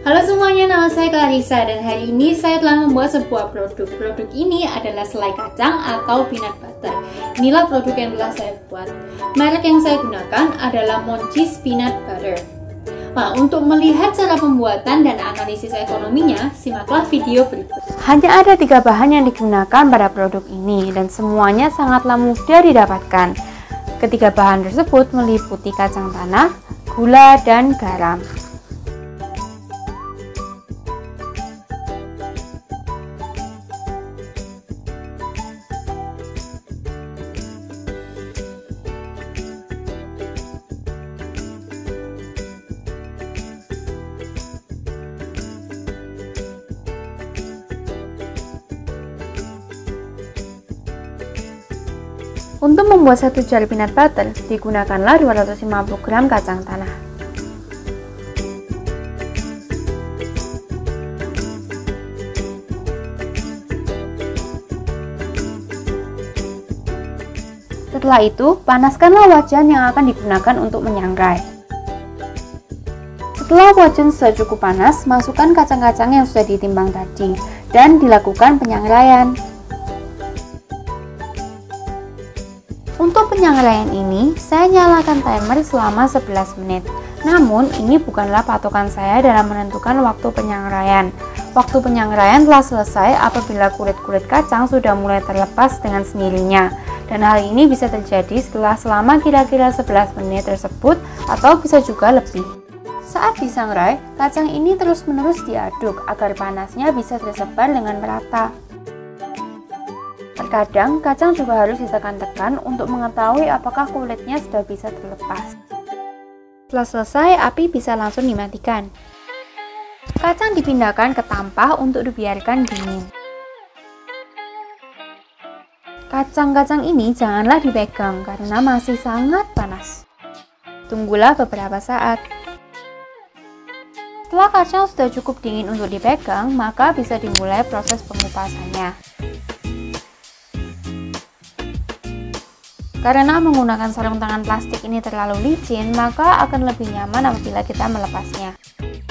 Halo semuanya, nama saya Clarissa dan hari ini saya telah membuat sebuah produk. Produk ini adalah selai kacang atau peanut butter. Inilah produk yang telah saya buat. Merek yang saya gunakan adalah Moncheese Peanut Butter. Nah, untuk melihat cara pembuatan dan analisis ekonominya, simaklah video berikut. Hanya ada 3 bahan yang digunakan pada produk ini dan semuanya sangatlah mudah didapatkan. Ketiga bahan tersebut meliputi kacang tanah, gula, dan garam. Untuk membuat 1 jar peanut butter, digunakanlah 250 gram kacang tanah. Setelah itu, panaskanlah wajan yang akan digunakan untuk menyangrai. Setelah wajan sudah cukup panas, masukkan kacang-kacang yang sudah ditimbang tadi dan dilakukan penyangraian. Untuk penyangraian ini, saya nyalakan timer selama 11 menit. Namun, ini bukanlah patokan saya dalam menentukan waktu penyangraian. Waktu penyangraian telah selesai apabila kulit-kulit kacang sudah mulai terlepas dengan sendirinya. Dan hal ini bisa terjadi setelah selama kira-kira 11 menit tersebut atau bisa juga lebih. Saat disangrai, kacang ini terus-menerus diaduk agar panasnya bisa tersebar dengan merata. Terkadang, kacang juga harus ditekan-tekan untuk mengetahui apakah kulitnya sudah bisa terlepas. Setelah selesai, api bisa langsung dimatikan. Kacang dipindahkan ke tampah untuk dibiarkan dingin. Kacang-kacang ini janganlah dipegang karena masih sangat panas. Tunggulah beberapa saat. Setelah kacang sudah cukup dingin untuk dipegang, maka bisa dimulai proses pengupasannya. Karena menggunakan sarung tangan plastik ini terlalu licin, maka akan lebih nyaman apabila kita melepasnya.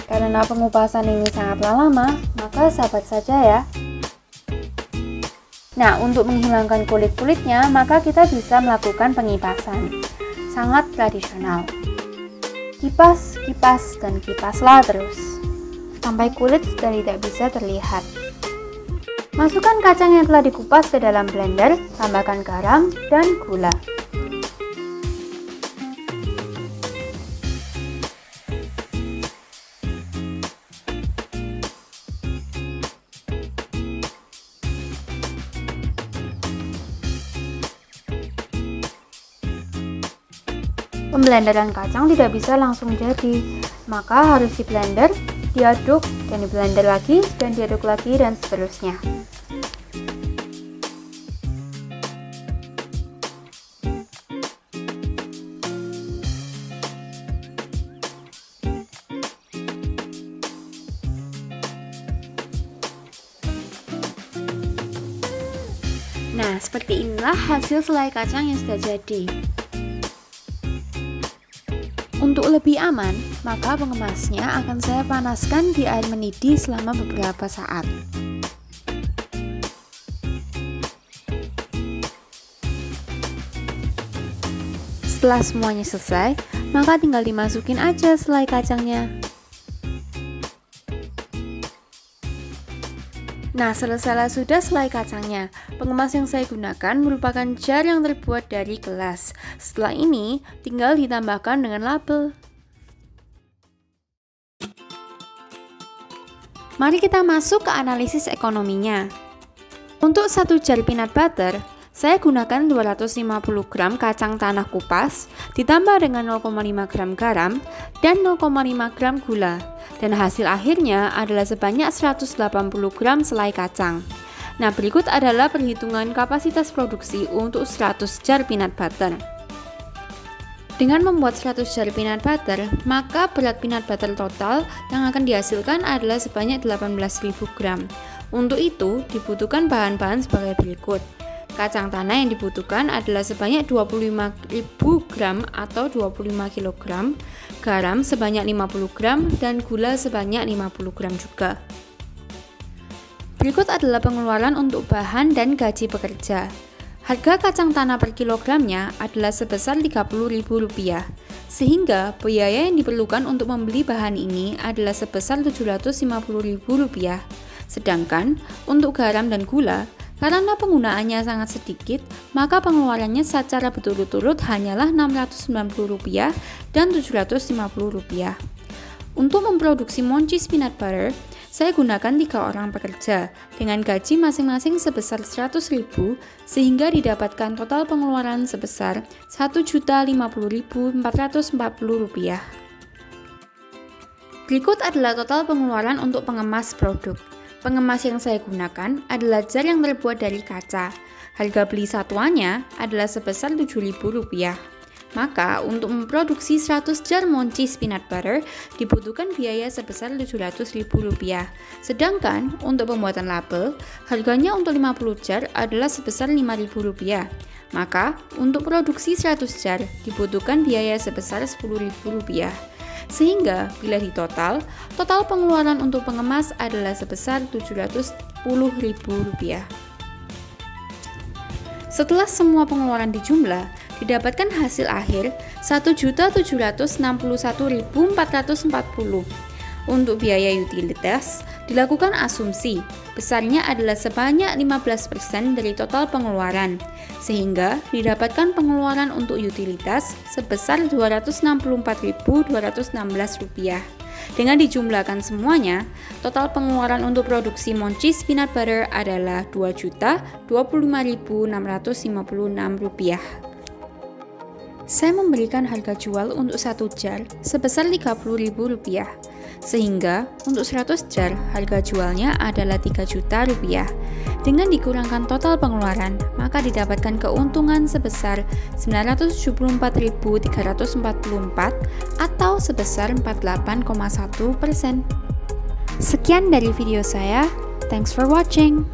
Karena pengupasan ini sangatlah lama, maka sabar saja ya. Nah, untuk menghilangkan kulit-kulitnya, maka kita bisa melakukan pengipasan. Sangat tradisional. Kipas, kipas, dan kipaslah terus, sampai kulit sudah tidak bisa terlihat. Masukkan kacang yang telah dikupas ke dalam blender, tambahkan garam dan gula. Pemblenderan kacang tidak bisa langsung jadi, maka harus di blender, diaduk, dan di blender lagi, dan diaduk lagi, dan seterusnya. Nah, seperti inilah hasil selai kacang yang sudah jadi. Untuk lebih aman, maka pengemasnya akan saya panaskan di air mendidih selama beberapa saat. Setelah semuanya selesai, maka tinggal dimasukin aja selai kacangnya. Nah, selesai sudah selai kacangnya. Pengemas yang saya gunakan merupakan jar yang terbuat dari gelas. Setelah ini, tinggal ditambahkan dengan label. Mari kita masuk ke analisis ekonominya. Untuk 1 jar peanut butter, saya gunakan 250 gram kacang tanah kupas, ditambah dengan 0,5 gram garam, dan 0,5 gram gula. Dan hasil akhirnya adalah sebanyak 180 gram selai kacang. Nah, berikut adalah perhitungan kapasitas produksi untuk 100 jar peanut butter. Dengan membuat 100 jar peanut butter, maka berat peanut butter total yang akan dihasilkan adalah sebanyak 18.000 gram. Untuk itu, dibutuhkan bahan-bahan sebagai berikut. Kacang tanah yang dibutuhkan adalah sebanyak 25.000 gram atau 25 kg, garam sebanyak 50 gram, dan gula sebanyak 50 gram juga. Berikut adalah pengeluaran untuk bahan dan gaji pekerja. Harga kacang tanah per kilogramnya adalah sebesar Rp30.000, sehingga biaya yang diperlukan untuk membeli bahan ini adalah sebesar Rp750.000. Sedangkan untuk garam dan gula, karena penggunaannya sangat sedikit, maka pengeluarannya secara berturut-turut hanyalah Rp690 dan Rp750. Untuk memproduksi Moncheese Peanut Butter, saya gunakan 3 orang pekerja dengan gaji masing-masing sebesar Rp100.000 sehingga didapatkan total pengeluaran sebesar Rp1.050.440. Berikut adalah total pengeluaran untuk pengemas produk. Pengemas yang saya gunakan adalah jar yang terbuat dari kaca. Harga beli satuannya adalah sebesar Rp7.000. Maka, untuk memproduksi 100 jar Moncheese Peanut Butter dibutuhkan biaya sebesar Rp700.000. Sedangkan, untuk pembuatan label, harganya untuk 50 jar adalah sebesar Rp5.000. Maka, untuk produksi 100 jar dibutuhkan biaya sebesar Rp10.000. Sehingga, bila total pengeluaran untuk pengemas adalah sebesar Rp710.000. Setelah semua pengeluaran dijumlah, didapatkan hasil akhir Rp1.761.440. Untuk biaya utilitas, dilakukan asumsi besarnya adalah sebanyak 15% dari total pengeluaran, sehingga didapatkan pengeluaran untuk utilitas sebesar Rp264.216. Dengan dijumlahkan semuanya, total pengeluaran untuk produksi Moncheese Peanut Butter adalah Rp2.025.656. Saya memberikan harga jual untuk 1 jar sebesar Rp30.000, sehingga untuk 100 jar harga jualnya adalah Rp3 juta. Dengan dikurangkan total pengeluaran, maka didapatkan keuntungan sebesar Rp974.344 atau sebesar 48,1%. Sekian dari video saya, thanks for watching.